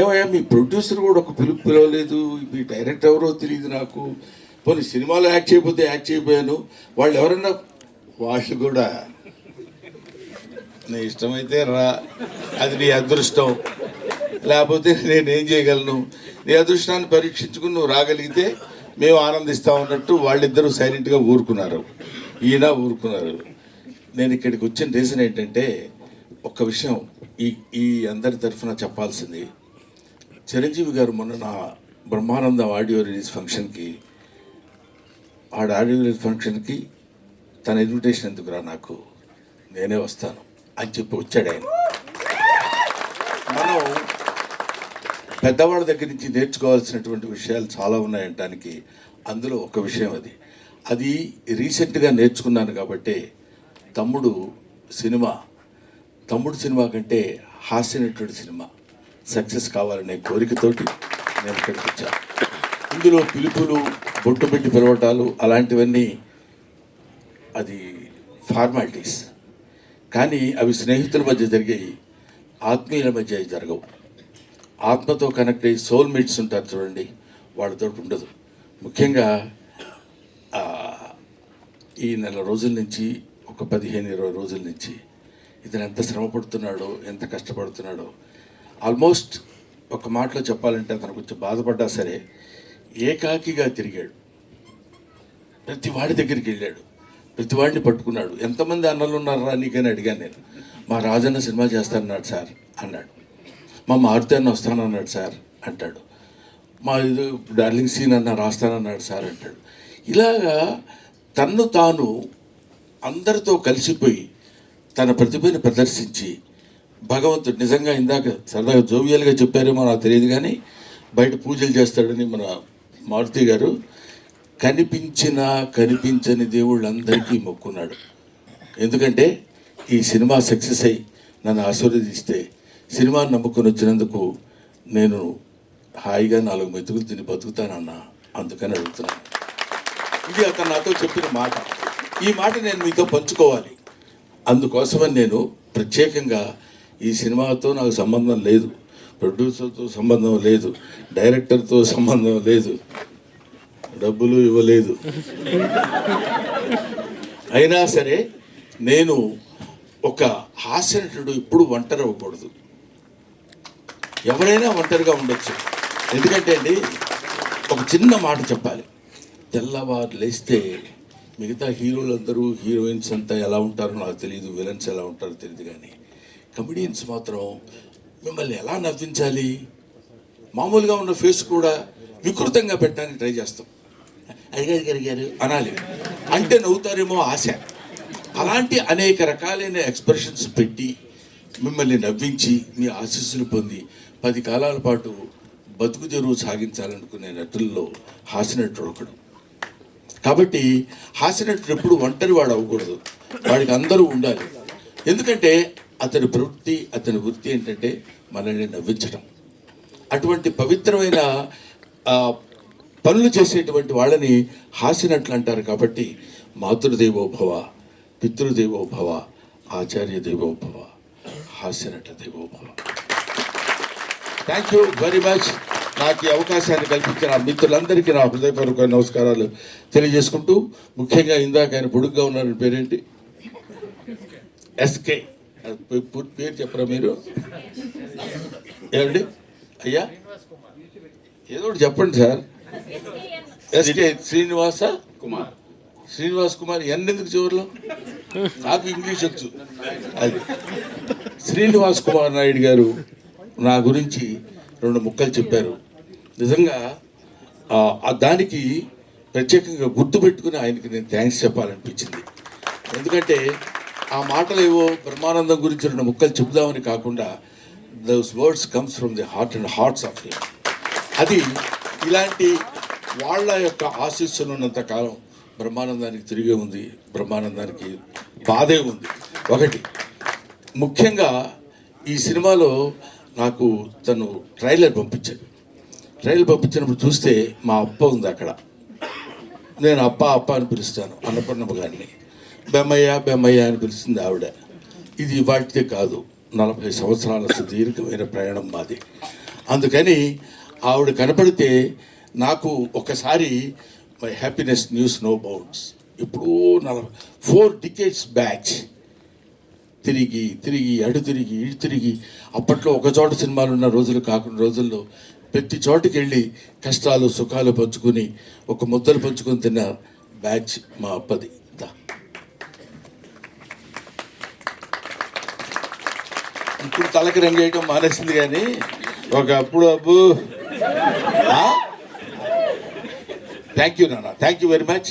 ఏమయ్యా మీ ప్రొడ్యూసర్ కూడా ఒక పిలుపు పిలవలేదు, మీ డైరెక్టర్ ఎవరో తెలియదు నాకు, పోనీ సినిమాలో యాక్ట్ చేయకపోతే యాక్ట్ చేయకపోయాను, వాళ్ళు ఎవరన్నా వాళ్ళు కూడా నీ ఇష్టమైతే రా, అది నీ అదృష్టం, లేకపోతే నేనేం చేయగలను, నీ అదృష్టాన్ని పరీక్షించుకుని నువ్వు రాగలిగితే మేము ఆనందిస్తాం అన్నట్టు వాళ్ళిద్దరూ సైలెంట్గా ఊరుకున్నారు, ఈయన ఊరుకున్నారు. నేను ఇక్కడికి వచ్చిన రీజన్ ఏంటంటే ఒక్క విషయం ఈ అందరి తరఫున చెప్పాల్సింది. చిరంజీవి గారు మొన్న నా బ్రహ్మానందం ఆడియో రిలీజ్ ఫంక్షన్కి ఆడియో రిలీజ్ ఫంక్షన్కి తన ఇన్విటేషన్ ఎందుకు రా, నాకు నేనే వస్తాను అని చెప్పి వచ్చాడు ఆయన. మనం పెద్దవాళ్ళ దగ్గర నుంచి నేర్చుకోవాల్సినటువంటి విషయాలు చాలా ఉన్నాయంటానికి అందులో ఒక విషయం అది రీసెంట్గా నేర్చుకున్నాను. కాబట్టి తమ్ముడు సినిమా కంటే హాస్యనటుడి సినిమా సక్సెస్ కావాలనే కోరికతోటి నేను ఇక్కడికి వచ్చాను. ఇందులో పిలుపులు, బొట్టు పెట్టి పిలవటాలు అలాంటివన్నీ అది ఫార్మాలిటీస్, కానీ అవి స్నేహితుల మధ్య జరిగాయి, ఆత్మీయుల మధ్య జరగవు. ఆత్మతో కనెక్ట్ అయ్యి సోల్మేట్స్ ఉంటారు చూడండి, వాళ్ళతో ఉండదు. ముఖ్యంగా ఈ నెల రోజుల నుంచి, ఒక 15-20 రోజుల నుంచి ఇతను ఎంత శ్రమ పడుతున్నాడో, ఎంత కష్టపడుతున్నాడో. ఆల్మోస్ట్ ఒక మాటలో చెప్పాలంటే అతను కొంచెం బాధపడ్డా సరే ఏకాకిగా తిరిగాడు, ప్రతి వాడి దగ్గరికి వెళ్ళాడు, ప్రతి వాడిని పట్టుకున్నాడు. ఎంతమంది అన్నలు ఉన్నారా నీకని అడిగాను నేను. మా రాజన్న సినిమా చేస్తానన్నాడు సార్ అన్నాడు, మా మారుతి అన్న వస్తానన్నాడు సార్ అంటాడు, మా ఇది డార్లింగ్ సీన్ అన్న రాస్తానన్నాడు సార్ అంటాడు. ఇలాగా తన్ను తాను అందరితో కలిసిపోయి తన ప్రతిభని ప్రదర్శించి భగవంతుడు నిజంగా ఇందాక సరదాగా జోవియల్గా చెప్పారేమో నాకు తెలియదు, కానీ బయట పూజలు చేస్తాడని మన మారుతి గారు కనిపించని దేవుళ్ళందరికీ మొక్కున్నాడు. ఎందుకంటే ఈ సినిమా సక్సెస్ అయ్యి నన్ను ఆశీర్వదిస్తే సినిమాని నమ్ముకొని వచ్చినందుకు నేను హాయిగా 4 మెతుకులు తిని బతుకుతానన్నా, అందుకని అడుగుతున్నాను. ఇది అతను నాతో చెప్పిన మాట. ఈ మాట నేను మీతో పంచుకోవాలి. అందుకోసమని నేను ప్రత్యేకంగా ఈ సినిమాతో నాకు సంబంధం లేదు, ప్రొడ్యూసర్తో సంబంధం లేదు, డైరెక్టర్తో సంబంధం లేదు, డబ్బులు ఇవ్వలేదు. అయినా సరే నేను ఒక హాస్యనటుడు ఎప్పుడు ఒంటరి అవ్వకూడదు. ఎవరైనా ఒంటరిగా ఉండొచ్చు. ఎందుకంటే అండి ఒక చిన్న మాట చెప్పాలి. తెల్లవారు లేస్తే మిగతా హీరోలందరూ, హీరోయిన్స్ అంతా ఎలా ఉంటారో నాకు తెలియదు, విలన్స్ ఎలా ఉంటారో తెలియదు, కానీ కమెడియన్స్ మాత్రం మిమ్మల్ని ఎలా నవ్వించాలి, మామూలుగా ఉన్న ఫేస్ కూడా వికృతంగా పెట్టడానికి ట్రై చేస్తాం. అడిగారు అనాలి అంటే నవ్వుతారేమో ఆశ. అలాంటి అనేక రకాలైన ఎక్స్ప్రెషన్స్ పెట్టి మిమ్మల్ని నవ్వించి మీ ఆశీస్సులు పొంది 10 కాలాల పాటు బతుకు తెరువు సాగించాలనుకునే నటుల్లో హాస్యనటుడు ఒకడు. కాబట్టి హాస్యనటుడు ఎప్పుడు ఒంటరి వాడు అవ్వకూడదు, వాడికి అందరూ ఉండాలి. ఎందుకంటే అతని ప్రవృత్తి, అతని వృత్తి ఏంటంటే మనల్ని నవ్వించడం. అటువంటి పవిత్రమైన పనులు చేసేటువంటి వాళ్ళని హాస్యనట్లు అంటారు. కాబట్టి మాతృదేవోభవ, పితృదేవోభవ, ఆచార్య దేవోభవ, హాస్యనట దేవోభవ. Thank you very much. నాకు ఈ అవకాశాన్ని కల్పించిన మిత్రులందరికీ నా హృదయపూర్వక నమస్కారాలు తెలియజేసుకుంటూ, ముఖ్యంగా ఇందాక ఆయన పొడుగ్గా ఉన్నారని పేరేంటి, ఎస్కే పేరు చెప్పరా మీరు? ఏమండి అయ్యా, ఏదో ఒకటి చెప్పండి సార్. ఎస్కే శ్రీనివాస్ కుమార్. ఎందుకు చివరిలో? నాకు ఇంగ్లీష్ వచ్చు. అది శ్రీనివాస్ కుమార్ నాయుడు గారు నా గురించి 2 ముక్కలు చెప్పారు. నిజంగా దానికి ప్రత్యేకంగా గుర్తుపెట్టుకుని ఆయనకి నేను థ్యాంక్స్ చెప్పాలనిపించింది. ఎందుకంటే ఆ మాటలు ఏవో బ్రహ్మానందం గురించి 2 ముక్కలు చెబుదామని కాకుండా, those words comes from the heart and hearts of him. అది ఇలాంటి వాళ్ళ యొక్క ఆశీస్సులు ఉన్నంత కాలం బ్రహ్మానందానికి తిరిగే ఉంది, బ్రహ్మానందానికి బాధే ఉంది. ఒకటి ముఖ్యంగా ఈ సినిమాలో నాకు తను ట్రైలర్ పంపించినప్పుడు చూస్తే మా అప్ప ఉంది అక్కడ. నేను అప్ప అని పిలుస్తాను అన్నపూర్ణమ్మ గారిని, బెమ్మయ్య అని పిలుస్తుంది ఆవిడ. ఇది ఇవాటిదే కాదు, 40 సంవత్సరాల సుదీర్ఘమైన ప్రయాణం మాది. అందుకని ఆవిడ కనపడితే నాకు ఒకసారి my happiness knows no bounds. ఇప్పుడు 4 decades బ్యాచ్ తిరిగి తిరిగి అడు తిరిగి ఇటు తిరిగి, అప్పట్లో ఒక చోట సినిమాలు ఉన్న రోజులు కాకుండా రోజుల్లో ప్రతి చోటుకి వెళ్ళి కష్టాలు సుఖాలు పంచుకుని ఒక ముద్దలు పంచుకొని తిన్న బ్యాచ్ మా అప్పది. ఇప్పుడు తలకి రంగు వేయడం మానేసింది, కానీ ఒకప్పుడు అబ్బు. థ్యాంక్ యూ నాన్న, థ్యాంక్ యూ వెరీ మచ్.